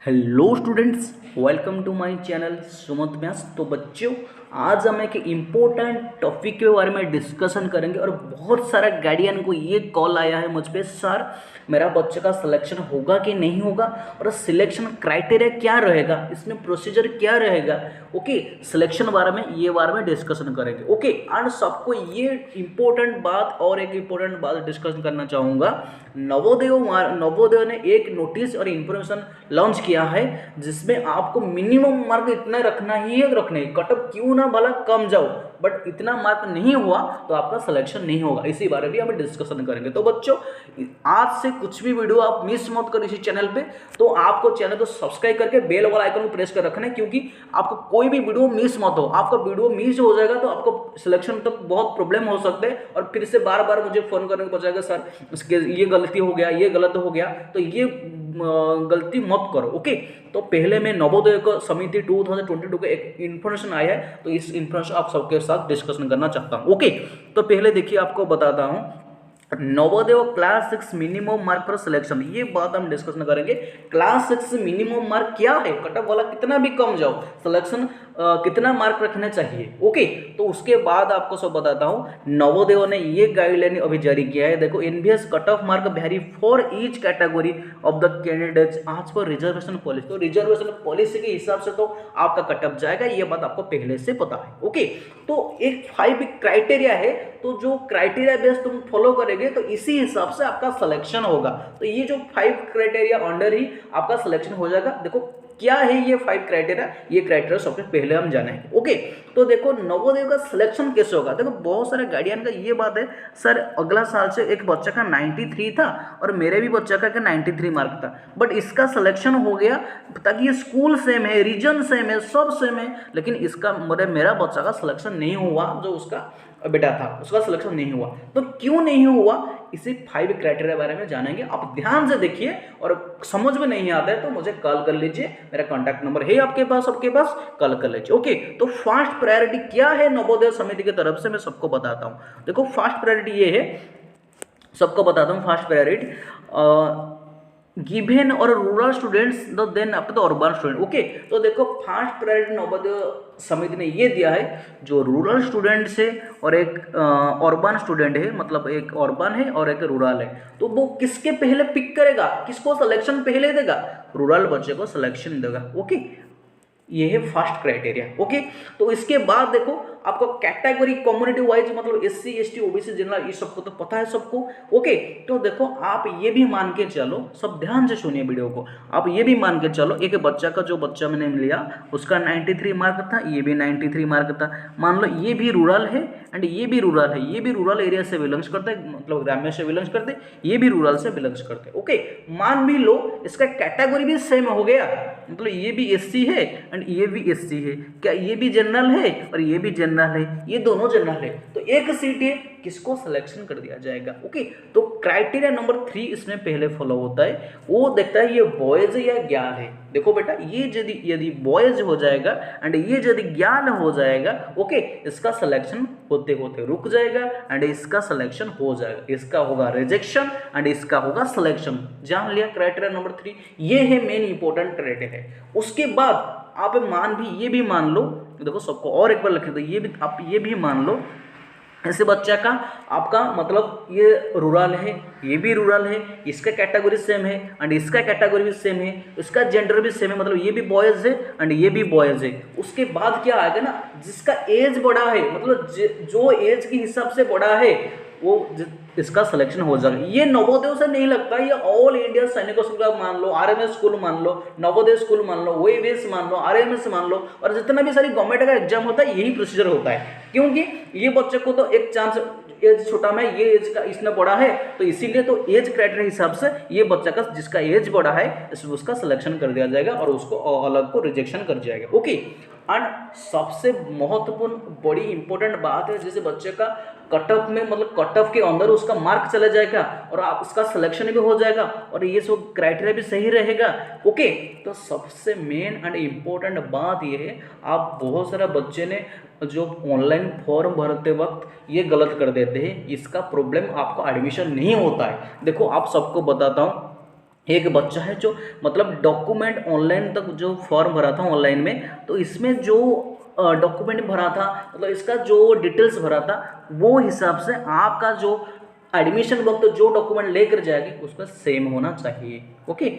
Hello students, welcome to my channel Sumant Vyas. तो बच्चों, आज हम एक इम्पोर्टेंट टॉपिक के बारे में डिस्कशन करेंगे और बहुत सारा गार्डियन को ये कॉल आया है मुझ पे, सर मेरा बच्चे का सिलेक्शन होगा कि नहीं होगा और सिलेक्शन क्राइटेरिया क्या रहेगा, इसमें प्रोसीजर क्या रहेगा। ओके, सिलेक्शन बारे में डिस्कशन करेंगे। ओके, एंड सबको ये इम्पोर्टेंट बात और एक इम्पोर्टेंट बात डिस्कशन करना चाहूँगा। नवोदय ने एक नोटिस और इन्फॉर्मेशन लॉन्च किया है जिसमें आपको मिनिमम मार्क इतना रखना ही है, रखने कटअप क्यों ना भला कम जाओ, बट इतना मार्क नहीं हुआ तो आपका सिलेक्शन नहीं होगा। इसी बारे में हम डिस्कशन करेंगे। तो बच्चों, आज से कुछ भी वीडियो आप मिस मत करो इसी चैनल पे। तो आपको चैनल को सब्सक्राइब करके बेल वाला आइकन को प्रेस कर रखना है, क्योंकि आपको कोई भी वीडियो मिस मत हो। आपका वीडियो मिस हो जाएगा तो आपको सिलेक्शन तक बहुत प्रॉब्लम हो सकते हैं और फिर से बार बार मुझे फोन करने को पड़ेगा, सर इसके ये गलती हो गया, ये गलत हो गया। तो ये गलती मत करो। ओके, तो पहले मैं नवोदय को समिति 2022 का एक इन्फॉर्मेशन आया है, तो इस इन्फॉर्मेशन आप सबके साथ डिस्कशन करना चाहता हूँ। ओके, तो पहले देखिए आपको बताता हूँ नवोदय क्लास 6 मिनिमम मार्क पर सिलेक्शन, ये बात हम डिस्कशन करेंगे। क्लास 6 मिनिमम मार्क क्या है, कटअप वाला कितना भी कम जाओ, सिलेक्शन कितना मार्क रखने चाहिए। ओके, तो उसके बाद आपको सब बताता हूँ। नवोदय ने ये गाइडलाइन अभी जारी किया है। देखो, NVS cut off mark vary for each category of the candidates आज पर रिजर्वेशन पॉलिसी। तो रिजर्वेशन पॉलिसी के हिसाब से तो आपका कटअप जाएगा, ये बात आपको पहले से पता है। ओके, तो एक 5 क्राइटेरिया है, तो जो क्राइटेरिया बेस तुम फॉलो करेंगे तो इसी हिसाब से आपका सिलेक्शन होगा। तो ये जो 5 क्राइटेरिया अंडर ही आपका सिलेक्शन हो जाएगा। देखो क्या है ये 5 क्राइटेरिया, ये क्राइटेरिया सबसे पहले हम जानेंगे। ओके, तो देखो नवोदय का सिलेक्शन कैसे होगा। देखो बहुत सारे गार्डियन का ये बात है, सर अगला साल से एक बच्चा का 93 था और मेरे भी बच्चा का 93 मार्क था, बट इसका सिलेक्शन हो गया ताकि ये स्कूल सेम है, रीजन सेम है, सब सेम है, लेकिन इसका मेरा बच्चा का सिलेक्शन नहीं हुआ, जो उसका बेटा था उसका सिलेक्शन नहीं हुआ। तो क्यों नहीं हुआ, इसी 5 क्राइटेरिया बारे में जानेंगे। आप ध्यान से देखिए और समझ में नहीं आता है तो मुझे कॉल कर लीजिए, मेरा कॉन्टैक्ट नंबर है आपके पास कॉल कर लीजिए। ओके, तो फर्स्ट प्रायोरिटी क्या है नवोदय समिति की तरफ से, मैं सबको बताता हूँ। देखो फर्स्ट प्रायोरिटी ये है, सबको बताता हूँ। फर्स्ट प्रायोरिटी गिवेन और rural students then after the urban student. Okay, तो देखो फर्स्ट प्रायोरिटी नवोदय समिति ने ये दिया है, जो रूरल स्टूडेंट्स है और एक अर्बन स्टूडेंट है, मतलब एक अर्बन है और एक रूरल है, तो वो किसके पहले पिक करेगा, किसको सिलेक्शन पहले देगा, रूरल बच्चे को सिलेक्शन देगा। ओके, ये है फर्स्ट क्राइटेरिया। ओके, तो इसके बाद देखो आपको कैटेगरी कम्युनिटी वाइज, मतलब SC ST OBC जनरल, ये सबको तो पता है सबको। ओके, तो देखो आप ये भी मान के चलो, सब ध्यान से सुनिए वीडियो को, आप ये भी मान के चलो एक बच्चा का, जो बच्चा मैंने लिया उसका 93 मार्क था, ये भी 93 मार्क था। मान लो ये भी रूरल है एंड ये भी रूरल है, ये भी रूरल एरिया से बिलोंग्स करते हैं, मतलब ग्रामीण से बिलोंग्स करते, ये भी रूरल से बिलोंग्स करते। ओके, मान भी लो इसका कैटेगरी भी सेम हो गया, मतलब ये भी SC है एंड ये भी SC है, क्या ये भी जनरल है और ये भी जनरल है, ये दोनों जनरल है, तो एक सीट है, किसको सिलेक्शन कर दिया जाएगा। ओके, तो क्राइटेरिया नंबर 3 इसमें पहले फॉलो होता है, वो देखता है ये बॉयज या गर्ल है। देखो बेटा, ये यदि बॉयज हो जाएगा एंड ये यदि गर्ल हो जाएगा, ओके, इसका सिलेक्शन होते होते रुक जाएगा एंड इसका सिलेक्शन हो जाएगा, इसका होगा रिजेक्शन एंड इसका होगा सिलेक्शन। जान लिया क्राइटेरिया नंबर 3, ये है मेन इंपॉर्टेंट क्राइटेरिया। उसके बाद आप ये भी मान लो, देखो सबको और एक बार लिख दो, ये भी आप ये भी मान लो, ऐसे बच्चा का आपका मतलब ये रूरल है, ये भी रूरल है, इसका कैटेगरी सेम है एंड इसका कैटेगरी भी सेम है, इसका जेंडर भी सेम है, मतलब ये भी बॉयज है एंड ये भी बॉयज है। उसके बाद क्या आएगा ना, जिसका एज बड़ा है, मतलब जो एज के हिसाब से बड़ा है, वो इसका सिलेक्शन हो जाएगा। ये नवोदय से नहीं लगता, ये ऑल इंडिया सैनिक स्कूल का मान लो, RMS स्कूल मान लो, नवोदय स्कूल मान लो, OAVS मान लो, RMS मान लो, और जितना भी सारी गवर्नमेंट का एग्जाम होता है यही प्रोसीजर होता है, क्योंकि ये बच्चे को तो एक चांस, एज छोटा में ये एज का इसने बड़ा है, तो इसीलिए तो एज क्राइटेरिया हिसाब से ये बच्चा का जिसका एज बड़ा है उसका सिलेक्शन कर दिया जाएगा और उसको अलग को रिजेक्शन कर जाएगा। ओके, एंड सबसे महत्वपूर्ण बड़ी इंपॉर्टेंट बात है, जैसे बच्चे का कटअप में, मतलब कटअप के अंदर उसका मार्क चला जाएगा और आप उसका सिलेक्शन भी हो जाएगा और ये सब क्राइटेरिया भी सही रहेगा। ओके, तो सबसे मेन एंड इम्पोर्टेंट बात ये है, आप बहुत सारे बच्चे ने जो ऑनलाइन फॉर्म भरते वक्त ये गलत कर देते हैं, इसका प्रॉब्लम आपको एडमिशन नहीं होता है। देखो आप सबको बताता हूँ, एक बच्चा है जो मतलब डॉक्यूमेंट ऑनलाइन तक जो फॉर्म भरा था ऑनलाइन में, तो इसमें जो डॉक्यूमेंट भरा था मतलब इसका जो डिटेल्स भरा था वो हिसाब से आपका जो एडमिशन वक्त जो डॉक्यूमेंट लेकर जाएगी उसका सेम होना चाहिए। ओके।